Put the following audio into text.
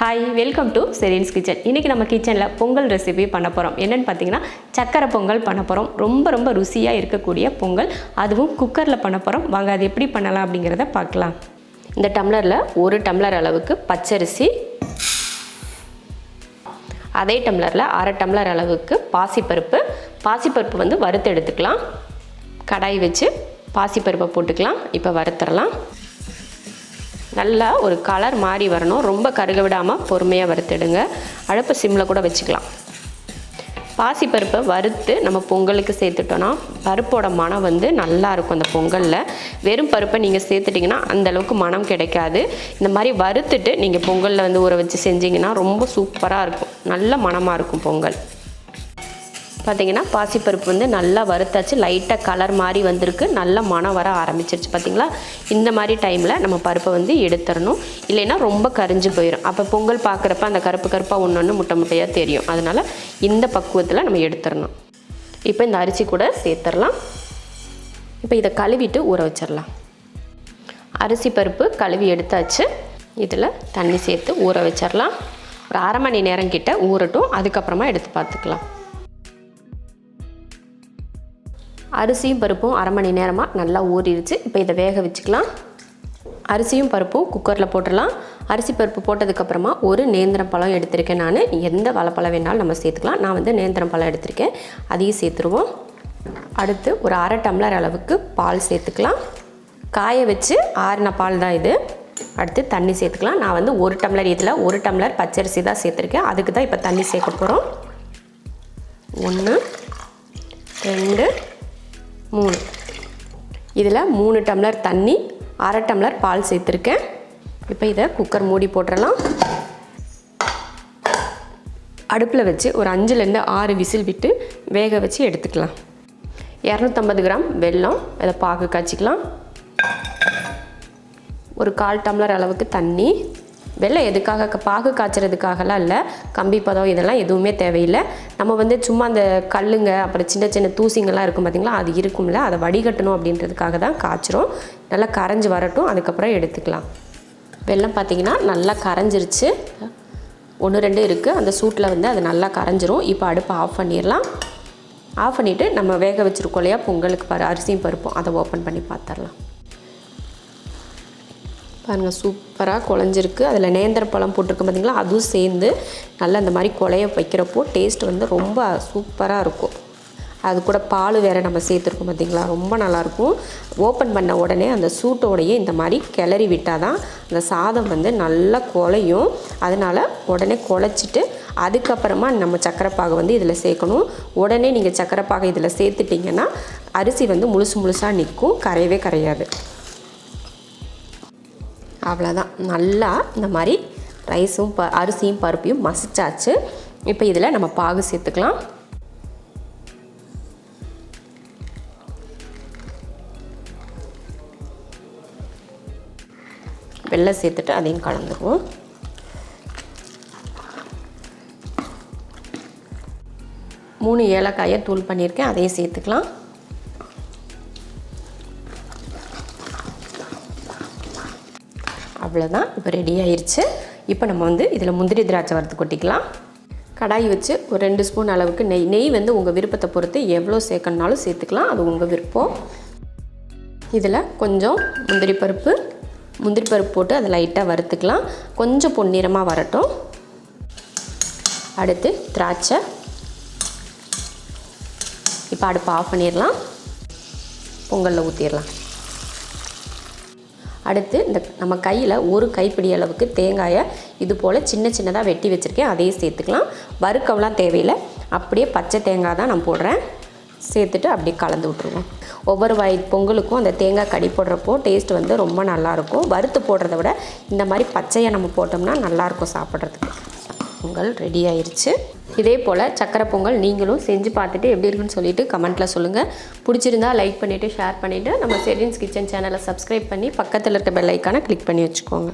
Hi welcome to Sherin's kitchen. இன்றைக்கி நம்ம கிச்சனில் பொங்கல் ரெசிபி பண்ண போகிறோம். என்னென்னு பார்த்தீங்கன்னா சக்கரை பொங்கல் பண்ண போகிறோம். ரொம்ப ருசியாக இருக்கக்கூடிய பொங்கல், அதுவும் குக்கரில் பண்ண போகிறோம். வாங்க அது எப்படி பண்ணலாம் அப்படிங்கிறத பார்க்கலாம். இந்த டம்ளரில் 1 டம்ளர் அளவுக்கு பச்சரிசி, அதே டம்ளரில் 1/2 டம்ளர் அளவுக்கு பாசிப்பருப்பு வந்து வறுத்து எடுத்துக்கலாம். கடாய் வச்சு பாசிப்பருப்பை போட்டுக்கலாம். இப்போ வறுத்துடலாம். நல்லா ஒரு கலர் மாறி வரணும். ரொம்ப கருக விடாமல் பொறுமையாக வறுத்துடுங்க. அடுப்பு சிம்மில் கூட வச்சுக்கலாம். பாசிப்பருப்பை வறுத்து நம்ம பொங்கலுக்கு சேர்த்துட்டோன்னா பருப்போட மனம் வந்து நல்லா இருக்கும். அந்த பொங்கலில் வெறும் பருப்பை நீங்கள் சேர்த்துட்டிங்கன்னா அந்தளவுக்கு மனம் கிடைக்காது. இந்த மாதிரி வறுத்துட்டு நீங்கள் பொங்கலில் வந்து ஊற வச்சு செஞ்சிங்கன்னா ரொம்ப சூப்பராக இருக்கும். நல்ல மனமாக இருக்கும் பொங்கல். பார்த்திங்கன்னா பாசிப்பருப்பு வந்து நல்லா வறுத்தாச்சு. லைட்டாக கலர் மாதிரி வந்திருக்கு. நல்ல மனம் வர ஆரம்பிச்சிருச்சு. பார்த்திங்களா, இந்த மாதிரி டைமில் நம்ம பருப்பை வந்து எடுத்துடணும். இல்லைன்னா ரொம்ப கரிஞ்சு போயிடும். அப்போ பொங்கல் பார்க்குறப்ப அந்த கருப்பாக ஒன்று முட்டையாக தெரியும். அதனால் இந்த பக்குவத்தில் நம்ம எடுத்துடணும். இப்போ இந்த அரிசி கூட சேர்த்துடலாம். இப்போ இதை கழுவிட்டு ஊற வச்சிடலாம். அரிசி பருப்பு கழுவி எடுத்தாச்சு. இதில் தண்ணி சேர்த்து ஊற வச்சிடலாம். ஒரு 1/2 மணி நேரம் கிட்ட ஊறட்டும். அதுக்கப்புறமா எடுத்து பார்த்துக்கலாம். அரிசியும் பருப்பும் 1/2 மணி நேரமாக நல்லா ஊறிடுச்சு. இப்போ இதை வேக வச்சுக்கலாம். அரிசியும் பருப்பும் குக்கரில் போட்டுடலாம். அரிசி பருப்பு போட்டதுக்கப்புறமா ஒரு நேந்திரம் பழம் எடுத்திருக்கேன். நான் எந்த வாழைப்பழம் வேணாலும் நம்ம சேர்த்துக்கலாம். நான் வந்து நேந்திரம் பழம் எடுத்திருக்கேன். அதையும் சேர்த்துருவோம். அடுத்து ஒரு 1/2 டம்ளர் அளவுக்கு பால் சேர்த்துக்கலாம். காய வச்சு ஆறின பால் தான் இது. அடுத்து தண்ணி சேர்த்துக்கலாம். நான் வந்து 1 டம்ளர், இதில் 1 டம்ளர் பச்சரிசி தான் சேர்த்துருக்கேன். அதுக்கு தான் இப்போ தண்ணி சேர்க்க போகிறோம். 1 2 3. இதில் 3 டம்ளர் தண்ணி, 1/2 டம்ளர் பால் சேர்த்துருக்கேன். இப்போ இதை குக்கர் மூடி போட்டுடலாம். அடுப்பில் வச்சு ஒரு 5லேருந்து 6 விசில் விட்டு வேக வச்சு எடுத்துக்கலாம். 250 கிராம் வெல்லம், அதை பாகு காய்ச்சிக்கலாம். ஒரு 1/4 டம்ளர் அளவுக்கு தண்ணி. வெல்லம் எதுக்காக, பாகு காய்ச்சறதுக்காகலாம் இல்லை. கம்பி பதம் இதெல்லாம் எதுவுமே தேவையில்லை. நம்ம வந்து சும்மா அந்த கல்லுங்க அப்புறம் சின்ன தூசிங்கெல்லாம் இருக்கும் பார்த்திங்களா, அது இருக்கும்ல, அதை வடிகட்டணும் அப்படின்றதுக்காக தான் காய்ச்சிரும். நல்லா கரைஞ்சி வரட்டும். அதுக்கப்புறம் எடுத்துக்கலாம். வெல்லம் பார்த்திங்கன்னா நல்லா கரைஞ்சிருச்சு. 1 2 இருக்குது. அந்த சூட்டில் வந்து அது நல்லா கரைஞ்சிரும். இப்போ அடுப்பை ஆஃப் பண்ணிடலாம். ஆஃப் பண்ணிவிட்டு நம்ம வேக வச்சுருக்கோம் இல்லையா பொங்கலுக்கு அரிசியும் பருப்பும், அதை ஓப்பன் பண்ணி பார்த்துடலாம். பாருங்கள், சூப்பராக குழஞ்சிருக்கு. அதில் நேந்திர பழம் போட்டிருக்கு பார்த்திங்களா, அதுவும் சேர்ந்து நல்லா இந்த மாதிரி குழைய வைக்கிறப்போ டேஸ்ட் வந்து ரொம்ப சூப்பராக இருக்கும். அது கூட பால் வேறு நம்ம சேர்த்துருக்கோம் பார்த்திங்களா, ரொம்ப நல்லாயிருக்கும். ஓப்பன் பண்ண உடனே அந்த சூட்டோடையே இந்த மாதிரி கிளறி விட்டால் தான் அந்த சாதம் வந்து நல்லா குழையும். அதனால் உடனே குழைச்சிட்டு அதுக்கப்புறமா நம்ம சக்கரைப்பாகை வந்து இதில் சேர்க்கணும். உடனே நீங்கள் சக்கரைப்பாகை இதில் சேர்த்துட்டிங்கன்னா அரிசி வந்து முழுசாக நிற்கும், கரையவே கரையாது. அவ்வளோதான். நல்லா இந்த மாதிரி ரைஸும் அரிசியும் பருப்பையும் மசிச்சாச்சு. இப்போ இதில் நம்ம பாகு சேர்த்துக்கலாம். வெல்லம் சேர்த்துட்டு அதையும் கலந்துருவோம். மூணு ஏலக்காயை தூள் பண்ணியிருக்கேன், அதையும் சேர்த்துக்கலாம். அவ்வளோதான். இப்போ ரெடி ஆயிடுச்சு. இப்போ நம்ம வந்து இதில் முந்திரி திராட்சை வறுத்து கொட்டிக்கலாம். கடாய் வச்சு ஒரு 2 ஸ்பூன் அளவுக்கு நெய் வந்து உங்கள் விருப்பத்தை பொறுத்து எவ்வளோ சேர்க்கணுனாலும் சேர்த்துக்கலாம். அது உங்கள் விருப்பம். இதில் கொஞ்சம் முந்திரி பருப்பு போட்டு அதை லைட்டாக வறுத்துக்கலாம். கொஞ்சம் பொன்னிறமாக வரட்டும். அடுத்து திராட்சை. இப்போ அடுப்பு ஆஃப் பண்ணிடலாம். பொங்கலில் ஊற்றிடலாம். அடுத்து இந்த நம்ம கையில் ஒரு கைப்பிடி அளவுக்கு தேங்காயை இது போல் சின்னதாக வெட்டி வச்சுருக்கேன், அதையும் சேர்த்துக்கலாம். வறுக்கம்லாம் தேவையில்லை. அப்படியே பச்சை தேங்காய் தான் நான் போடுறேன். சேர்த்துட்டு அப்படியே கலந்து விட்ருவோம். ஒவ்வொரு பொங்கலுக்கும் அந்த தேங்காய் கடி போடுறப்போ டேஸ்ட் வந்து ரொம்ப நல்லாயிருக்கும். வறுத்து போடுறத விட இந்த மாதிரி பச்சையாக நம்ம போட்டோம்னா நல்லாயிருக்கும் சாப்பிட்றதுக்கு. பொங்கல் ரெடி ஆயிடுச்சு. இதே போல் சக்கரை பொங்கல் நீங்களும் செஞ்சு பார்த்துட்டு எப்படி இருக்குன்னு சொல்லிவிட்டு கமெண்ட்டில் சொல்லுங்கள். பிடிச்சிருந்தா லைக் பண்ணிவிட்டு ஷேர் பண்ணிவிட்டு நம்ம ஷெரின்ஸ் கிச்சன் சேனலை சப்ஸ்கிரைப் பண்ணி பக்கத்தில் இருக்க பெல் ஐக்கானை கிளிக் பண்ணி வச்சுக்கோங்க.